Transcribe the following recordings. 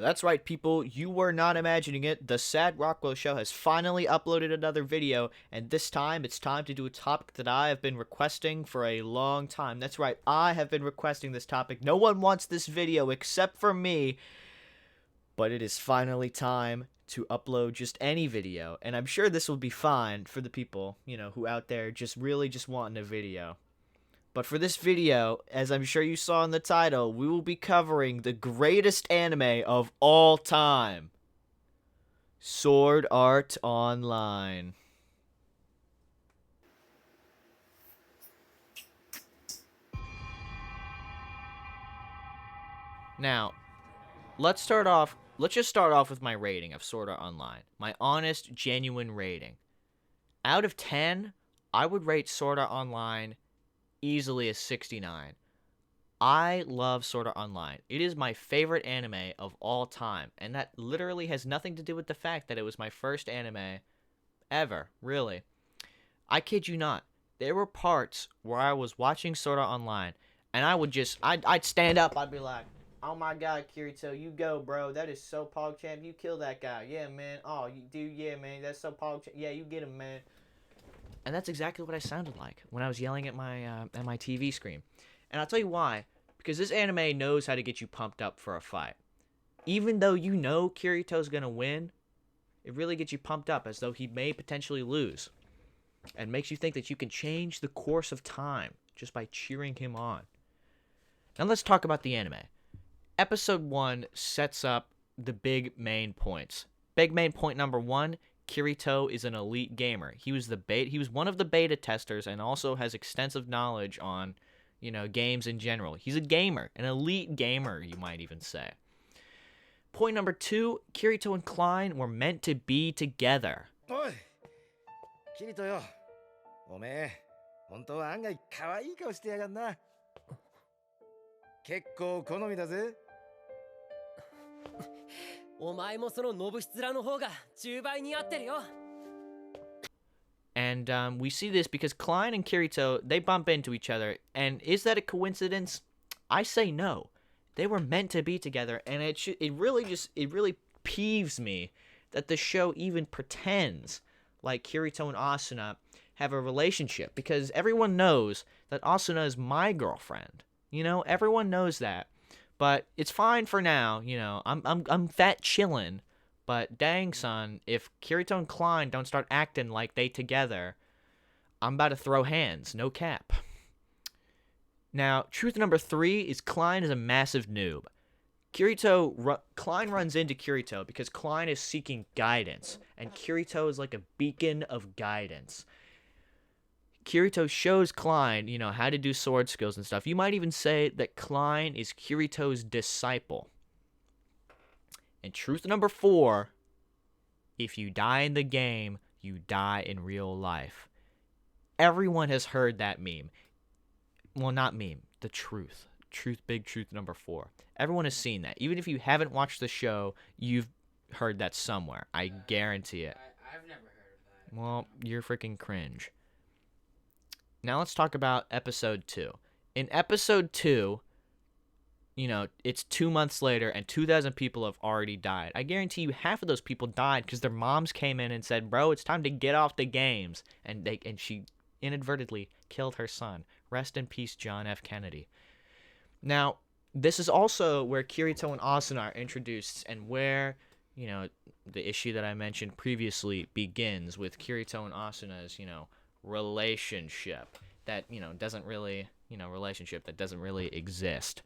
That's right, people. You were not imagining it. The Sad Rockwell Show has finally uploaded another video, and this time it's time to do a topic that I have been requesting for a long time. That's right, I have been requesting this topic. No one wants this video except for me, but it is finally time to upload just any video, and I'm sure this will be fine for the people, who out there just really just wanting a video. But for this video, as I'm sure you saw in the title, we will be covering the greatest anime of all time, Sword Art Online. Now, let's just start off with my rating of Sword Art Online. My honest, genuine rating. Out of 10, I would rate Sword Art Online easily a 69. I love Sword Art Online. It is my favorite anime of all time, and that literally has nothing to do with the fact that it was my first anime ever, really. I kid you not. There were parts where I was watching Sword Art Online, and I'd stand up, I'd be like, oh my god, Kirito, you go, bro. That is so PogChamp. You kill that guy. Yeah, man. Oh, you do, yeah, man. That's so PogChamp. Yeah, you get him, man. And that's exactly what I sounded like when I was yelling at my TV screen. And I'll tell you why. Because this anime knows how to get you pumped up for a fight. Even though you know Kirito's going to win, it really gets you pumped up as though he may potentially lose. And makes you think that you can change the course of time just by cheering him on. Now let's talk about the anime. Episode 1 sets up the big main points. Big main point number 1, Kirito is an elite gamer. He was one of the beta testers and also has extensive knowledge on, games in general. He's a gamer, an elite gamer, you might even say. Point number 2, Kirito and Klein were meant to be together. Oi, Kirito yo. Ome, hontou wa angai kawaii kao shite yagaru na. Kekkou konomi da ze. お前もそのノブシツラの方が10倍に合ってるよ。 And we see this because Klein and Kirito, they bump into each other. And is that a coincidence? I say no. They were meant to be together, and it really peeves me that the show even pretends like Kirito and Asuna have a relationship, because everyone knows that Asuna is my girlfriend. Everyone knows that. But it's fine for now, I'm fat chillin'. But dang, son, if Kirito and Klein don't start acting like they together, I'm about to throw hands, no cap. Now, truth number 3 is Klein is a massive noob. Klein runs into Kirito because Klein is seeking guidance, and Kirito is like a beacon of guidance. Kirito shows Klein, how to do sword skills and stuff. You might even say that Klein is Kirito's disciple. And truth number 4, if you die in the game, you die in real life. Everyone has heard that meme. Well, not meme, the truth. Big truth number 4. Everyone has seen that. Even if you haven't watched the show, you've heard that somewhere. I guarantee it. I've never heard of that. Well, you're freaking cringe. Now let's talk about episode 2. In episode 2, it's 2 months later and 2,000 people have already died. I guarantee you half of those people died because their moms came in and said, bro, it's time to get off the games. And she inadvertently killed her son. Rest in peace, John F. Kennedy. Now, this is also where Kirito and Asuna are introduced, and where, the issue that I mentioned previously begins with Kirito and Asuna's, relationship that doesn't really exist.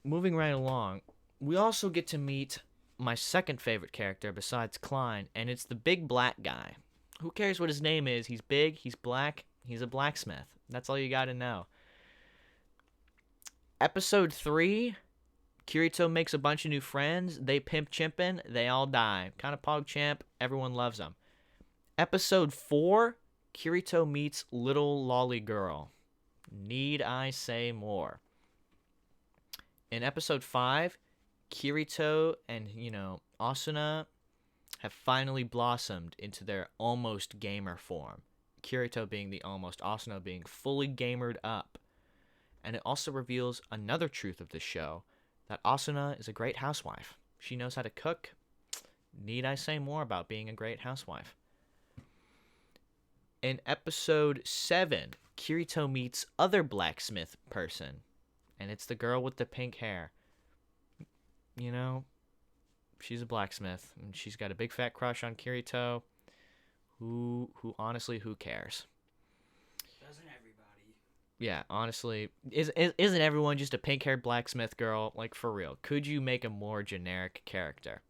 Moving right along, we also get to meet my second favorite character besides Klein, and it's the big black guy. Who cares what his name is? He's big, he's black, he's a blacksmith. That's all you gotta know. Episode 3, Kirito makes a bunch of new friends. They pimp chimpin', they all die. Kind of PogChamp, everyone loves them. Episode 4, Kirito meets Little Lolly Girl. Need I say more? In episode 5, Kirito and, Asuna have finally blossomed into their almost gamer form. Kirito being the almost, Asuna being fully gamered up. And it also reveals another truth of the show, that Asuna is a great housewife. She knows how to cook. Need I say more about being a great housewife? In episode 7, Kirito meets other blacksmith person, and it's the girl with the pink hair. You know, she's a blacksmith, and she's got a big fat crush on Kirito. Who honestly, who cares? Doesn't everybody? Yeah, honestly, isn't everyone just a pink-haired blacksmith girl? Like, for real, could you make a more generic character?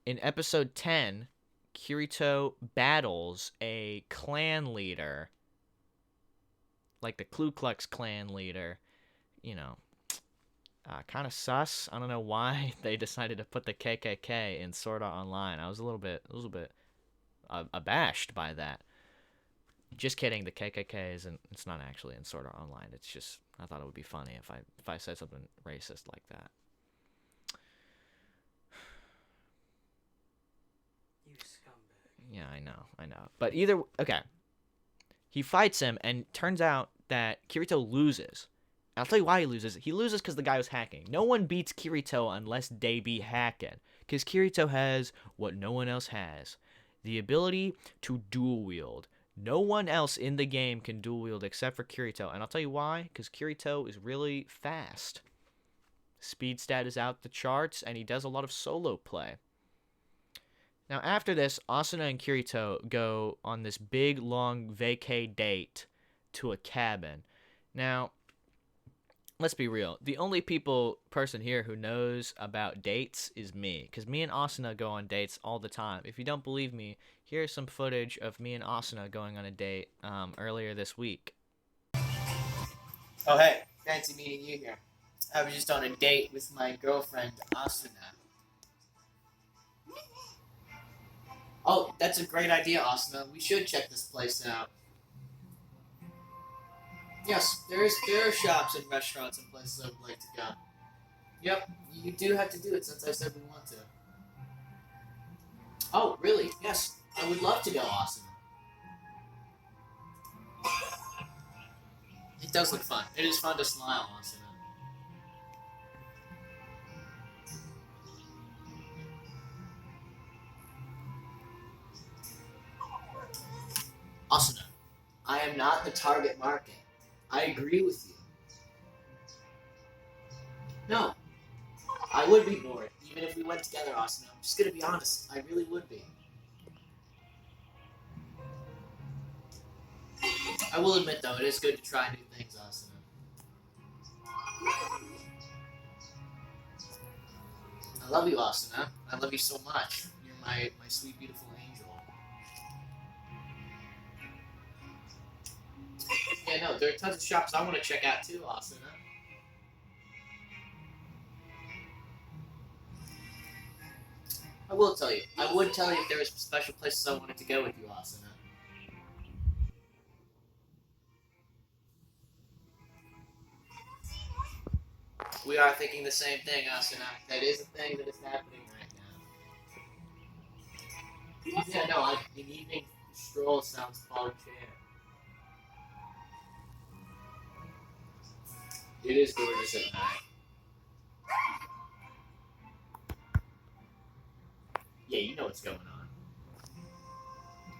In episode 10, Kirito battles a clan leader, like the Ku Klux Klan leader. You know, kind of sus. I don't know why they decided to put the KKK in Sword Art Online. I was a little bit abashed by that. Just kidding. The KKK isn't. It's not actually in Sword Art Online. It's just I thought it would be funny if I said something racist like that. You scumbag. Yeah, I know. But okay. He fights him, and turns out that Kirito loses. I'll tell you why he loses. He loses because the guy was hacking. No one beats Kirito unless they be hacking. Because Kirito has what no one else has. The ability to dual wield. No one else in the game can dual wield except for Kirito. And I'll tell you why. Because Kirito is really fast. Speed stat is out the charts, and he does a lot of solo play. Now, after this, Asuna and Kirito go on this big, long vacay date to a cabin. Now, let's be real. The only person here who knows about dates is me. Because me and Asuna go on dates all the time. If you don't believe me, here's some footage of me and Asuna going on a date earlier this week. Oh, hey. Fancy meeting you here. I was just on a date with my girlfriend, Asuna. Oh, that's a great idea, Asuna. We should check this place out. Yes, there are shops and restaurants and places I would like to go. Yep, you do have to do it since I said we want to. Oh, really? Yes, I would love to go, Asuna. It does look fun. It is fun to smile, Asuna. Asuna, I am not the target market. I agree with you. No, I would be bored, even if we went together, Asuna. I'm just gonna be honest. I really would be. I will admit, though, it is good to try new things, Asuna. I love you, Asuna. I love you so much. You're my sweet, beautiful angel. Yeah, no, there are tons of shops I want to check out too, Asuna. I will tell you. I would tell you if there was special places I wanted to go with you, Asuna. We are thinking the same thing, Asuna. That is a thing that is happening right now. Yeah, no, an evening stroll sounds far chair. It is gorgeous at night. Yeah, you know what's going on.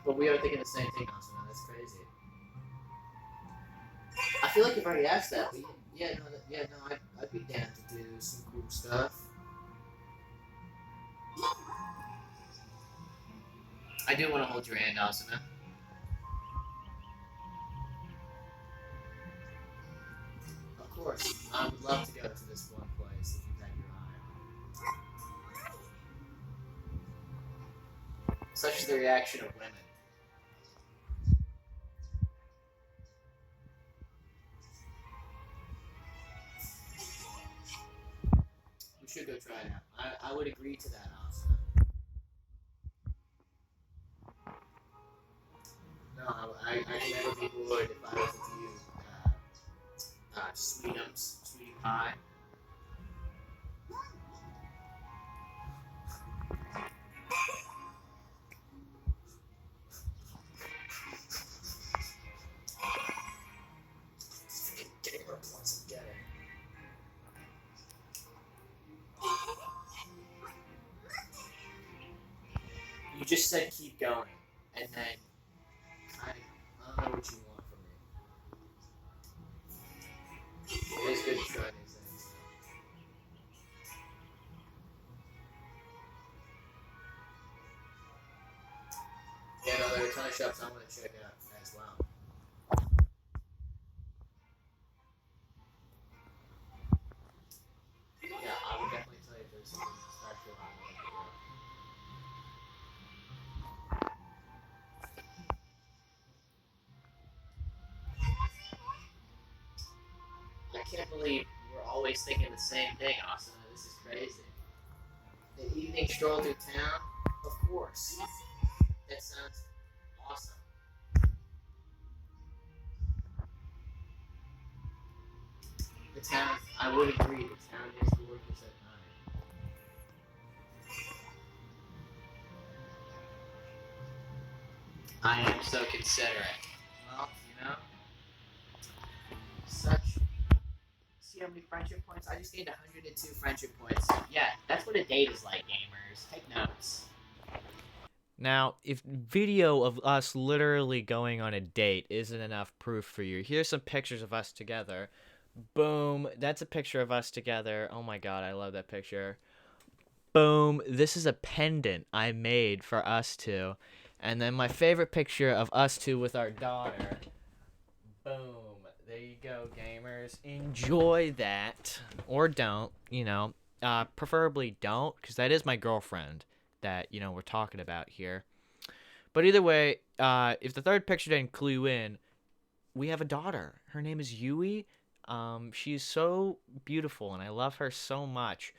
But we are thinking the same thing, Asuna. That's crazy. I feel like you've already asked that. But I'd be down to do some cool stuff. I do want to hold your hand, Asuna. Of course, I would love to go to this one place if you had your eye on it. Such is the reaction of women. We should go try it out. I would agree to that, Asuna. No, I could never be bored if I was with you. Sweetie pie. Gamer once again. just said keep going, and then I don't know what you want from me. It is good to try new things. Yeah, no, there are a ton of shops I want to check out as well. Yeah, I would definitely tell you if there's something special I want to do. I can't believe we're always thinking the same thing, Asuna. This is crazy. The evening stroll through town? Of course. That sounds awesome. The town, I would agree, the town is gorgeous at night. I am so considerate. Well, you know, such. See how many friendship points? I just gained 102 friendship points. Yeah, that's what a date is like, gamers. Take notes. Now, if video of us literally going on a date isn't enough proof for you, here's some pictures of us together. Boom, that's a picture of us together. Oh my god, I love that picture. Boom, this is a pendant I made for us two. And then my favorite picture of us two with our daughter. Boom, there you go, gamers. Enjoy that. Or don't, you know. Preferably don't, because that is my girlfriend that, you know, we're talking about here. But either way, if the third picture didn't clue in, we have a daughter. Her name is Yui. She's so beautiful, and I love her so much.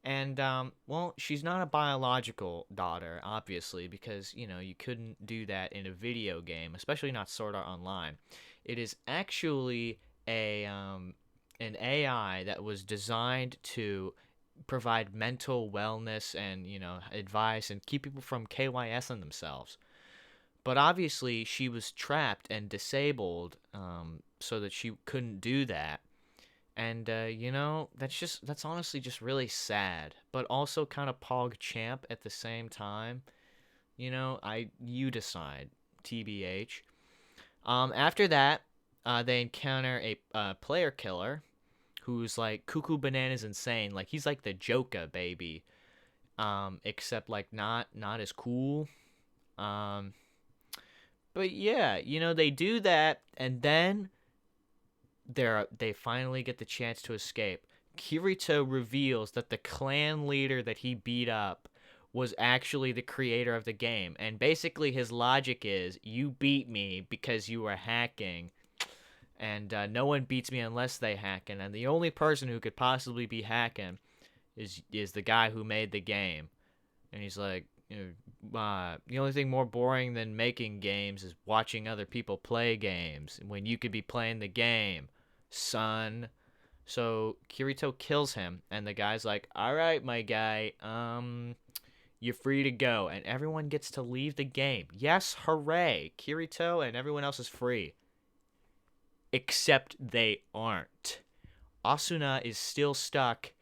And, well, she's not a biological daughter, obviously, because, you know, you couldn't do that in a video game, especially not Sword Art Online. It is actually an AI that was designed to provide mental wellness and, you know, advice and keep people from KYSing themselves. But obviously, she was trapped and disabled, so that she couldn't do that. And, you know, that's honestly just really sad, but also kind of pog champ at the same time. You know, you decide, TBH. After that, they encounter a player killer who's like cuckoo bananas insane. Like, he's like the Joker, baby. Except like not as cool. But yeah, you know, they do that, and then they finally get the chance to escape. Kirito reveals that the clan leader that he beat up was actually the creator of the game. And basically his logic is, you beat me because you were hacking. And no one beats me unless they hacking. And the only person who could possibly be hacking is the guy who made the game. And he's like, you know, the only thing more boring than making games is watching other people play games when you could be playing the game, son. So Kirito kills him, and the guy's like, all right, my guy, you're free to go. And everyone gets to leave the game. Yes, hooray. Kirito and everyone else is free. Except they aren't. Asuna is still stuck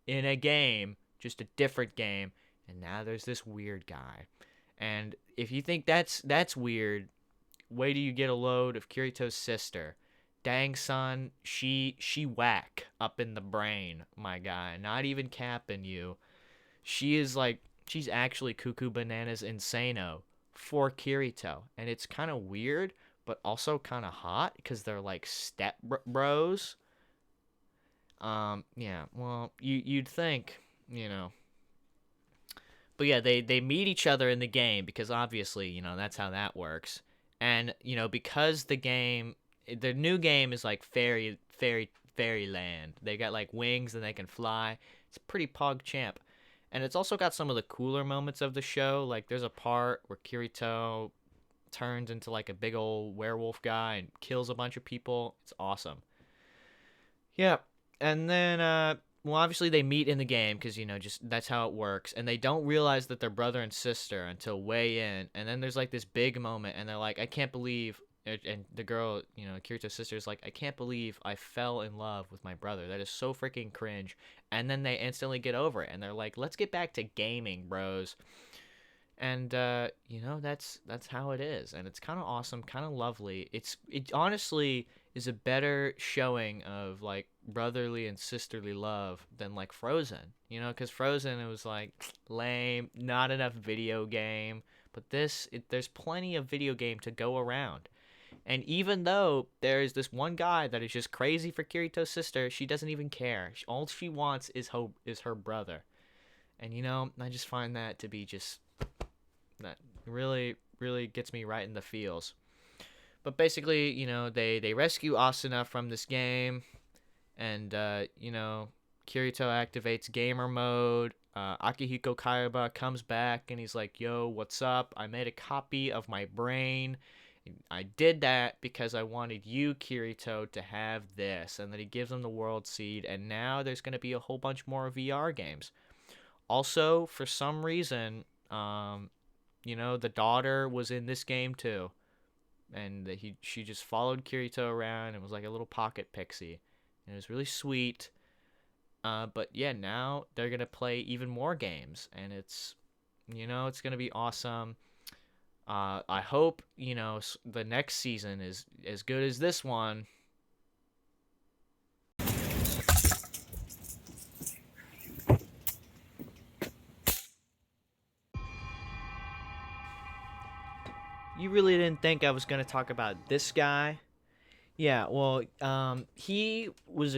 in a game, just a different game, and now there's this weird guy. And if you think that's weird, wait till you get a load of Kirito's sister. Dang, son, she whack up in the brain, my guy. Not even capping you. She's actually cuckoo bananas insano for Kirito. And it's kind of weird, but also kind of hot, because they're like step bros. Yeah, well, you'd think, you know. But yeah, they meet each other in the game, because obviously, you know, that's how that works. And, you know, because the new game is like fairyland. They got like wings and they can fly. It's pretty pog champ. And it's also got some of the cooler moments of the show. Like, there's a part where Kirito turns into like a big old werewolf guy and kills a bunch of people. It's awesome. Yeah. And then, well, obviously they meet in the game, because, you know, just that's how it works. And they don't realize that they're brother and sister until way in. And then there's like this big moment, and they're like, I can't believe. And the girl, you know, Kirito's sister is like, I can't believe I fell in love with my brother. That is so freaking cringe. And then they instantly get over it, and they're like, let's get back to gaming, bros. And that's how it is, and it's kind of awesome, kind of lovely. It honestly is a better showing of like brotherly and sisterly love than like Frozen, because Frozen, it was like lame, not enough video game. But there's plenty of video game to go around. And even though there's this one guy that is just crazy for Kirito's sister, she doesn't even care. All she wants is her brother. And I just find that to be just that really, really gets me right in the feels. But basically, they rescue Asuna from this game, and Kirito activates gamer mode. Akihiko Kaiba comes back and he's like, "Yo, what's up? I made a copy of my brain. I did that because I wanted you, Kirito, to have this." And then he gives him the World Seed, and now there's going to be a whole bunch more VR games. Also, for some reason, the daughter was in this game too, and she just followed Kirito around and was like a little pocket pixie, and it was really sweet. But yeah, now they're gonna play even more games, and it's gonna be awesome. I hope the next season is as good as this one. You really didn't think I was gonna talk about this guy? Yeah, well, he was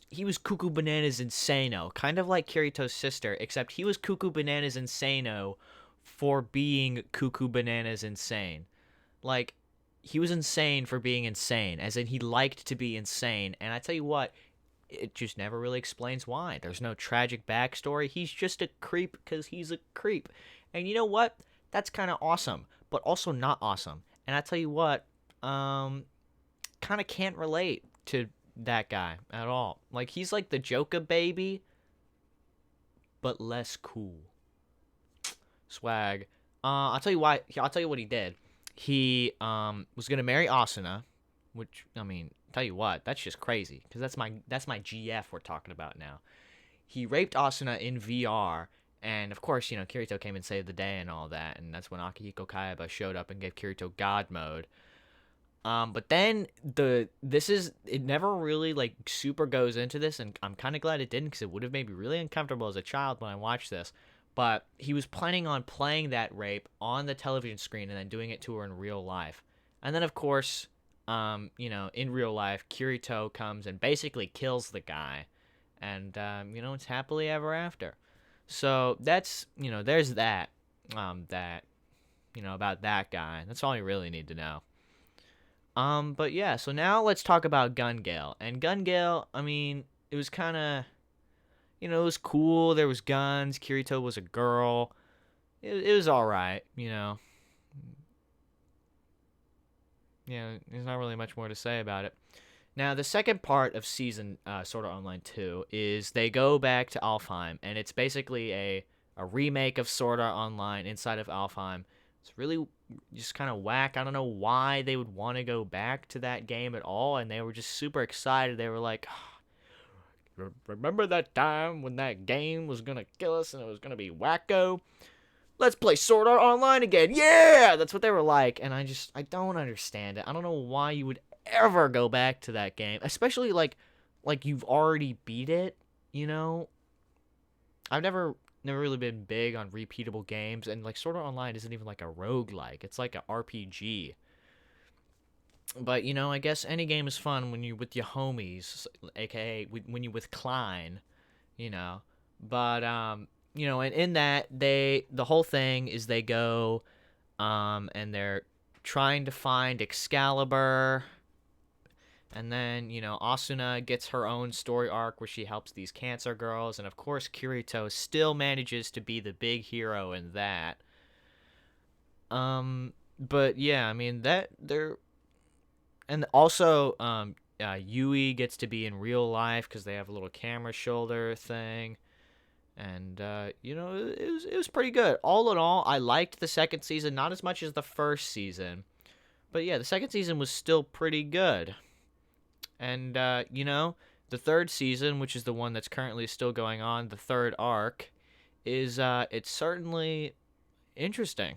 he was cuckoo bananas insano, kind of like Kirito's sister, except he was cuckoo bananas insano for being cuckoo bananas insane. Like, he was insane for being insane, as in he liked to be insane, and I tell you what, it just never really explains why. There's no tragic backstory. He's just a creep because he's a creep. And you know what? That's kind of awesome, but also not awesome. And I tell you what, kind of can't relate to that guy at all. Like, he's like the Joker baby, but less cool. Swag. I'll tell you why. I'll tell you what he did. He was gonna marry Asuna, which, I mean, tell you what, that's just crazy, because that's my GF we're talking about now. He raped Asuna in VR, and of course, Kirito came and saved the day and all that, and that's when Akihiko Kaiba showed up and gave Kirito God mode. But then it never really like super goes into this, and I'm kind of glad it didn't, because it would have made me really uncomfortable as a child when I watched this. But he was planning on playing that rape on the television screen and then doing it to her in real life. And then, of course, in real life, Kirito comes and basically kills the guy. And, it's happily ever after. So that's, there's that, about that guy. That's all you really need to know. But yeah, so now let's talk about Gun Gale. And Gun Gale, I mean, it was kind of, it was cool. There was guns. Kirito was a girl. It was all right, Yeah, there's not really much more to say about it. Now, the second part of season Sword Art Online 2 is they go back to Alfheim, and it's basically a remake of Sword Art Online inside of Alfheim. It's really just kind of whack. I don't know why they would want to go back to that game at all, and they were just super excited. They were like, "Remember that time when that game was gonna kill us and it was gonna be wacko? Let's play Sword Art Online again. Yeah!" That's what they were like, and I don't understand it. I don't know why you would ever go back to that game, especially like you've already beat it, I've never really been big on repeatable games, and like Sword Art Online isn't even like a roguelike. It's like a RPG. But, I guess any game is fun when you're with your homies, aka when you're with Klein, But, and in that, the whole thing is they go, and they're trying to find Excalibur. And then, Asuna gets her own story arc where she helps these cancer girls. And, of course, Kirito still manages to be the big hero in that. But, yeah, I mean, they're... And also, Yui gets to be in real life because they have a little camera shoulder thing. And, it was pretty good. All in all, I liked the second season, not as much as the first season. But, yeah, the second season was still pretty good. And, the third season, which is the one that's currently still going on, the third arc, is, it's certainly Interesting.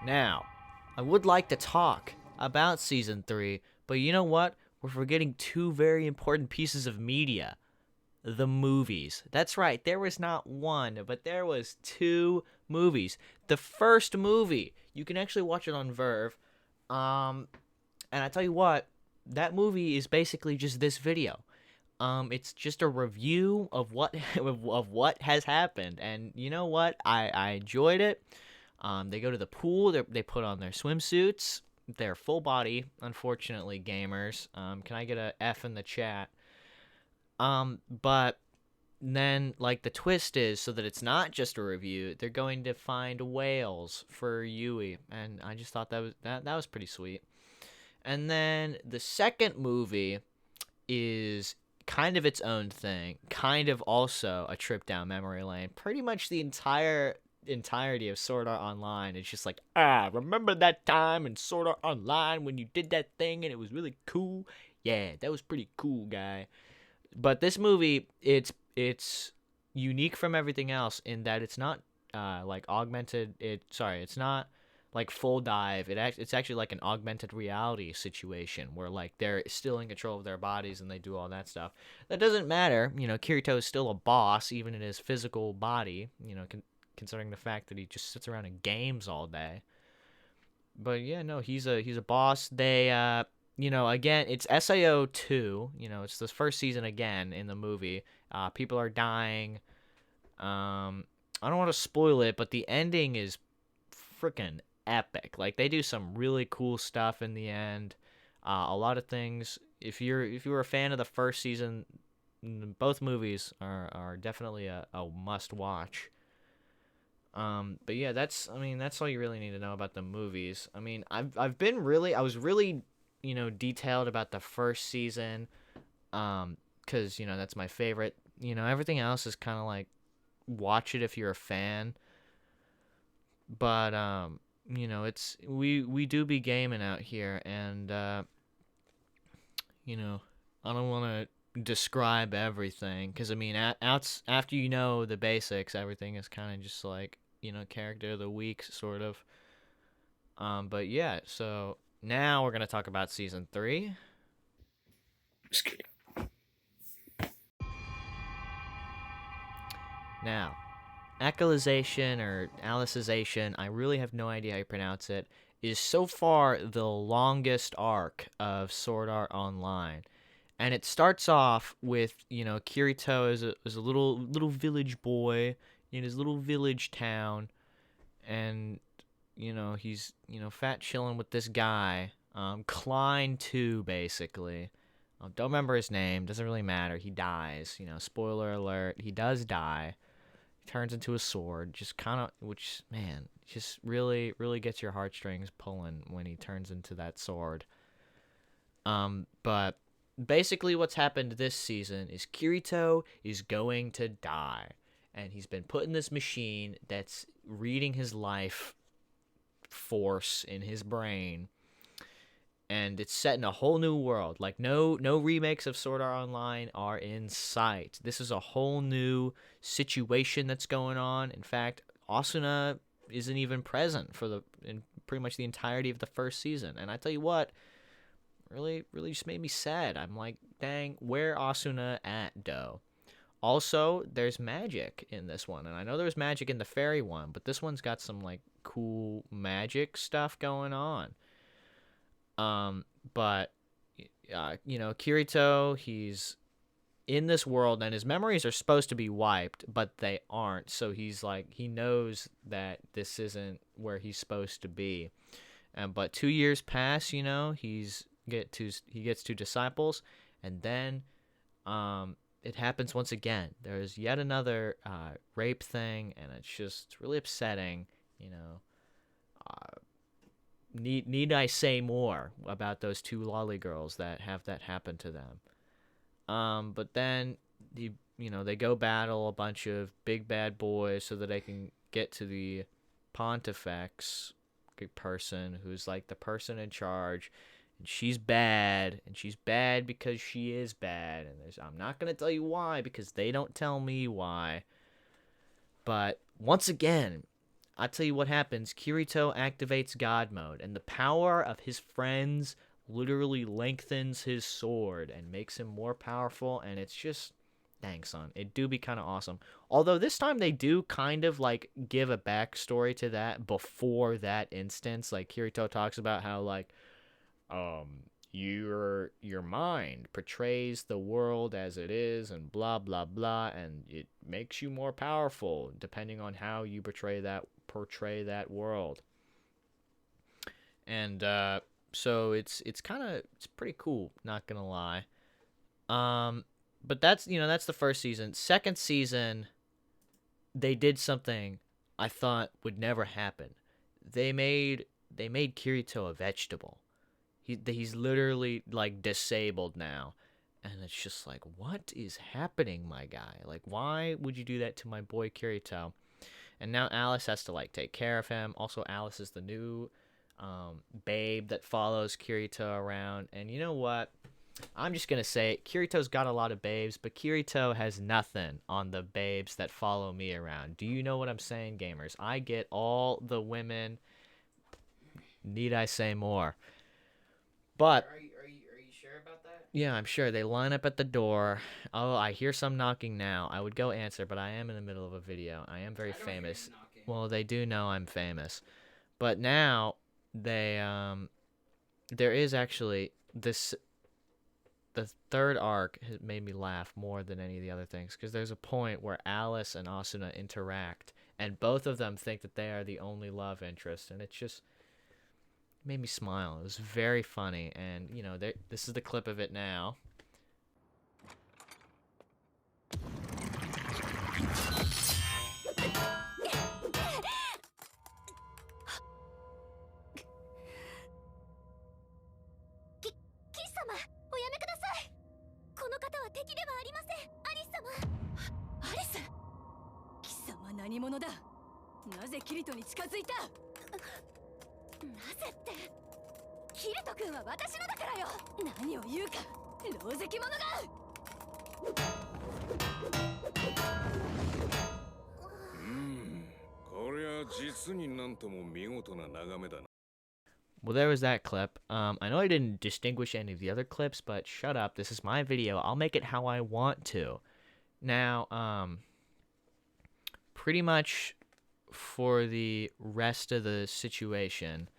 Now, I would like to talk about season 3, but you know what? We're forgetting two very important pieces of media. The movies. That's right. There was not one, but there was two movies. The first movie, you can actually watch it on Verve. And I tell you what, that movie is basically just this video. It's just a review of what of what has happened, and you know what? I enjoyed it. They go to the pool. They put on their swimsuits. They're full body. Unfortunately, gamers. Can I get a F in the chat? But then like the twist is so that it's not just a review. They're going to find whales for Yui, and I just thought that was pretty sweet. And then the second movie is kind of its own thing, kind of also a trip down memory lane. Pretty much the entirety of Sword Art Online is just like, remember that time in Sword Art Online when you did that thing and it was really cool? Yeah, that was pretty cool, guy. But this movie, it's unique from everything else in that it's not like augmented. It's not like full dive. It's actually like an augmented reality situation where like they're still in control of their bodies and they do all that stuff. That doesn't matter. You know, Kirito is still a boss even in his physical body. You know, considering the fact that he just sits around and games all day. But yeah, no, he's a boss. They you know, again, it's SAO 2. You know, it's the first season again in the movie. People are dying. I don't want to spoil it, but the ending is freaking epic. Like they do some really cool stuff in the end. A lot of things. If you were a fan of the first season, both movies are definitely a must watch. But yeah, that's all you really need to know about the movies. I mean, I was really, you know, detailed about the first season, cause you know that's my favorite. You know, everything else is kind of like watch it if you're a fan. But you know, it's we do be gaming out here, and you know, I don't want to describe everything, cause I mean, after you know the basics, everything is kind of just like, you know, character of the week sort of. But yeah, so now we're gonna talk about season 3. Just kidding. Now, Alicization or Alicization, I really have no idea how you pronounce it, is so far the longest arc of Sword Art Online. And it starts off with, you know, Kirito as a little village boy in his little village town, and you know, he's, you know, fat chilling with this guy, Klein 2 basically. Don't remember his name, doesn't really matter. He dies, you know, spoiler alert, he does die. Turns into a sword, just kind of, which, man, just really gets your heartstrings pulling when he turns into that sword. But basically what's happened this season is Kirito is going to die, and he's been put in this machine that's reading his life force in his brain, and it's set in a whole new world. Like no remakes of Sword Art Online are in sight. This is a whole new situation that's going on. In fact, Asuna isn't even present in pretty much the entirety of the first season. And I tell you what, really just made me sad. I'm like, dang, where Asuna at, dough? Also, there's magic in this one, and I know there's magic in the fairy one, but this one's got some like cool magic stuff going on. But you know, Kirito, he's in this world and his memories are supposed to be wiped, but they aren't. So he's like, he knows that this isn't where he's supposed to be. But 2 years pass, you know, he gets two disciples, and then it happens once again. There's yet another rape thing, and it's really upsetting, you know. Need I say more about those two lolly girls that have that happen to them? But then they go battle a bunch of big bad boys so that they can get to the Pontifex person who's like the person in charge, and she's bad, and she's bad because she is bad, and I'm not gonna tell you why because they don't tell me why. But once again, I tell you what happens. Kirito activates God mode, and the power of his friends literally lengthens his sword and makes him more powerful, and it's just, dang son, it do be kind of awesome. Although this time they do kind of like give a backstory to that before that instance. Like Kirito talks about how like your mind portrays the world as it is and blah blah blah, and it makes you more powerful depending on how you portray that world. And so it's pretty cool, not gonna lie. But that's the first season. Second season, they did something I thought would never happen. They made Kirito a vegetable. He's literally like disabled now, and it's just like, what is happening, my guy? Like, why would you do that to my boy Kirito? And now Alice has to like take care of him. Also, Alice is the new babe that follows Kirito around. And you know what? I'm just gonna say it. Kirito's got a lot of babes, but Kirito has nothing on the babes that follow me around. Do you know what I'm saying, gamers? I get all the women. Need I say more? But Are you sure about that? yeah, I'm sure. They line up at the door. Oh, I hear some knocking now. I would go answer, but I am in the middle of a video. I am very famous. Well, they do know I'm famous. But now they there is actually this. The third arc has made me laugh more than any of the other things, because there's a point where Alice and Asuna interact, and both of them think that they are the only love interest, and it just made me smile. It was very funny, and this is the clip of it now. 何者だ。なぜキリトに近づいた。なぜって、キリト君は私のだからよ。何を言うか、狼藉者が。これは実になんとも見事な眺めだな。 Well, there was that clip. I know I didn't distinguish any of the other clips, but shut up. This is my video. I'll make it how I want to. Now, pretty much for the rest of the situation,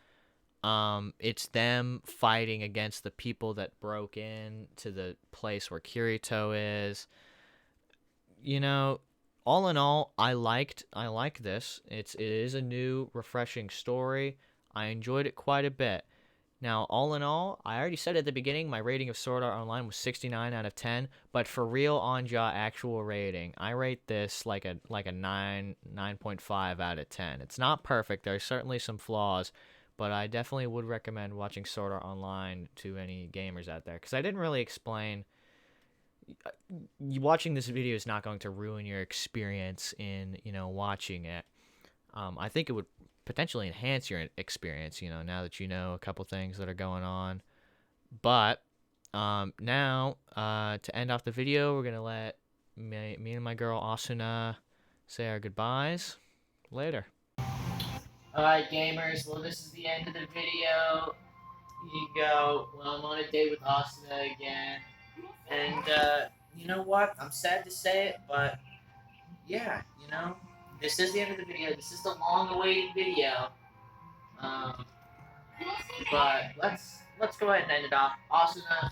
it's them fighting against the people that broke in to the place where Kirito is. All in all, I like this. It is a new, refreshing story. I enjoyed it quite a bit. Now, all in all, I already said at the beginning, my rating of Sword Art Online was 69 out of 10. But for real Anja actual rating, I rate this like a 9.5 out of 10. It's not perfect. There's certainly some flaws, but I definitely would recommend watching Sword Art Online to any gamers out there, because I didn't really explain. Watching this video is not going to ruin your experience in watching it. I think it would potentially enhance your experience, now that you know a couple things that are going on. But now, to end off the video, we're gonna let me and my girl Asuna say our goodbyes. Later. Alright, gamers, well, this is the end of the video. Here you go. Well, I'm on a date with Asuna again. And, you know what? I'm sad to say it, but, yeah, this is the end of the video. This is the long-awaited video. But let's go ahead and end it off. Asuna,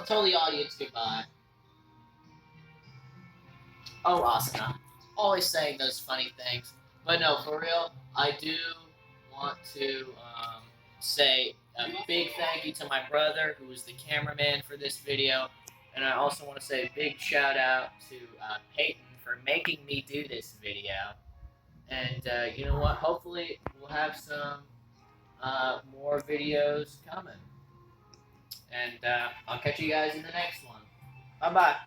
tell the audience goodbye. Oh, Asuna, always saying those funny things. But no, for real, I do want to say a big thank you to my brother, who was the cameraman for this video. And I also want to say a big shout out to Peyton for making me do this video. And you know what? Hopefully we'll have some more videos coming. And I'll catch you guys in the next one. Bye-bye.